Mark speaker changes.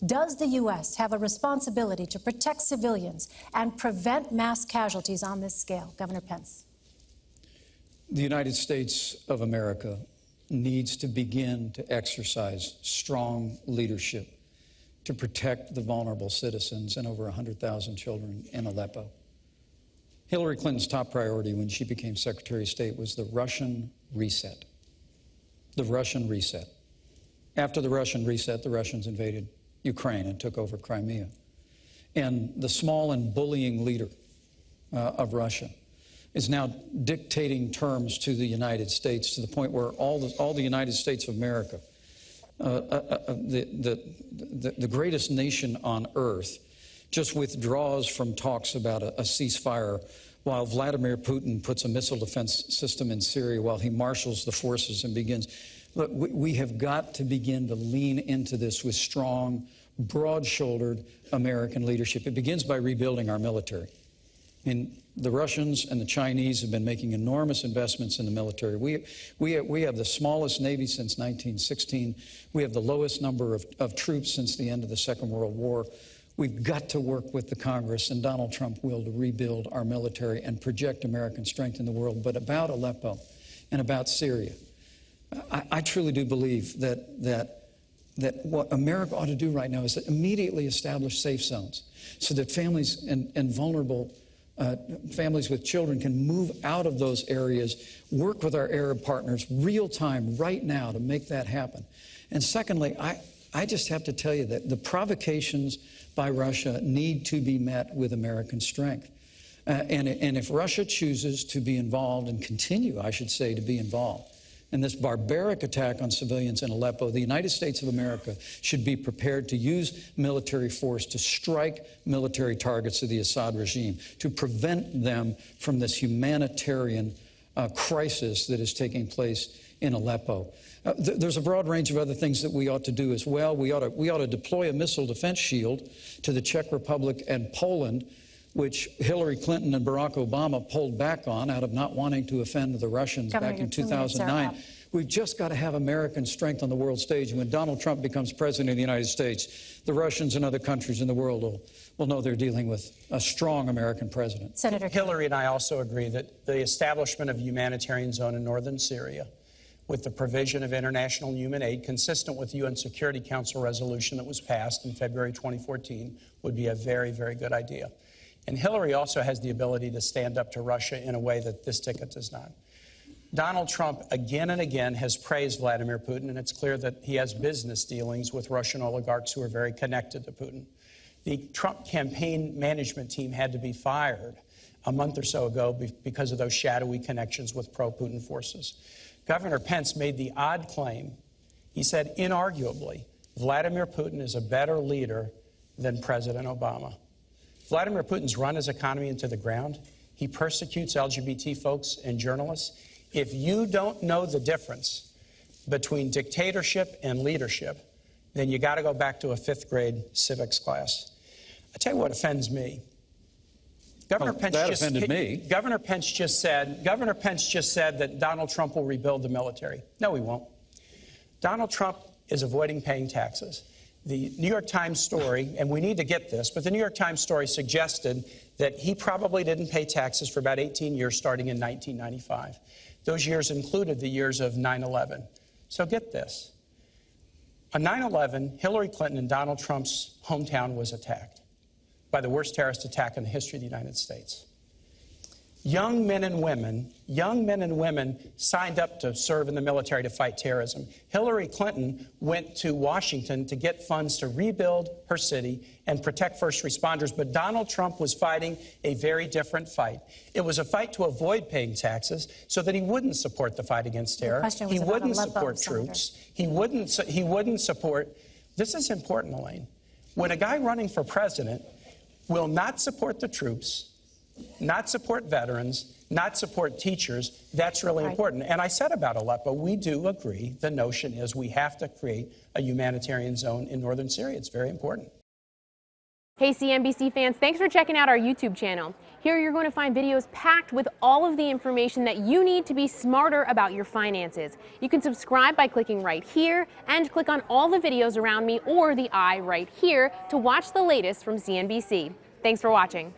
Speaker 1: Does the U.S. have a responsibility to protect civilians and prevent mass casualties on this scale? Governor Pence.
Speaker 2: The United States of America needs to begin to exercise strong leadership to protect the vulnerable citizens and over 100,000 children in Aleppo. Hillary Clinton's top priority when she became Secretary of State was the Russian reset. The Russian reset. After the Russian reset, the Russians invaded Ukraine and took over Crimea. And the small and bullying leader of Russia is now dictating terms to the United States to the point where all the United States of America, the greatest nation on earth, just withdraws from talks about a ceasefire while Vladimir Putin puts a missile defense system in Syria, while he marshals the forces and begins. Look, we have got to begin to lean into this with strong, broad-shouldered American leadership. It begins by rebuilding our military. I mean, the Russians and the Chinese have been making enormous investments in the military. We have the smallest Navy since 1916. We have the lowest number of troops since the end of the Second World War. We've got to work with the Congress and Donald Trump will to rebuild our military and project American strength in the world. But about Aleppo and about Syria, I truly do believe that what America ought to do right now is to immediately establish safe zones so that families and vulnerable families with children can move out of those areas, work with our Arab partners real time right now to make that happen. And secondly, I just have to tell you that the provocations by Russia need to be met with American strength. And if Russia chooses to be involved and continue, I should say, to be involved in this barbaric attack on civilians in Aleppo, the United States of America should be prepared to use military force to strike military targets of the Assad regime, to prevent them from this humanitarian crisis that is taking place in Aleppo. There's a broad range of other things that we ought to do as well. We ought to deploy a missile defense shield to the Czech Republic and Poland, which Hillary Clinton and Barack Obama pulled back on out of not wanting to offend the Russians back in 2009. We've just got to have American strength on the world stage. And when Donald Trump becomes president of the United States, the Russians and other countries in the world will know they're dealing with a strong American president.
Speaker 3: Senator Hillary and I also agree that the establishment of a humanitarian zone in northern Syria with the provision of international human aid consistent with the UN Security Council resolution that was passed in February 2014 would be a very, very good idea. And Hillary also has the ability to stand up to Russia in a way that this ticket does not. Donald Trump again and again has praised Vladimir Putin, and it's clear that he has business dealings with Russian oligarchs who are very connected to Putin. The Trump campaign management team had to be fired a month or so ago because of those shadowy connections with pro-Putin forces. Governor Pence made the odd claim. He said, inarguably, Vladimir Putin is a better leader than President Obama. Vladimir Putin's run his economy into the ground. He persecutes LGBT folks and journalists. If you don't know the difference between dictatorship and leadership, then you got to go back to a 5th grade civics class. I tell you what offends me. Governor Pence just said that Donald Trump will rebuild the military. No, he won't. Donald Trump is avoiding paying taxes. The New York Times story, and we need to get this, but the New York Times story suggested that he probably didn't pay taxes for about 18 years starting in 1995. Those years included the years of 9/11. So get this. On 9/11, Hillary Clinton and Donald Trump's hometown was attacked by the worst terrorist attack in the history of the United States. Young men and women signed up to serve in the military to fight terrorism. Hillary Clinton went to Washington to get funds to rebuild her city and protect first responders, but Donald Trump was fighting a very different fight. It was a fight to avoid paying taxes so that he wouldn't support the fight against terror. He wouldn't support troops. He wouldn't support. This is important, Elaine. When a guy running for president will not support the troops, not support veterans, not support teachers, that's really important. And I said about Aleppo, we do agree. The notion is we have to create a humanitarian zone in northern Syria. It's very important.
Speaker 4: Hey CNBC fans, thanks for checking out our YouTube channel. Here you're going to find videos packed with all of the information that you need to be smarter about your finances. You can subscribe by clicking right here and click on all the videos around me or the I right here to watch the latest from CNBC. Thanks for watching.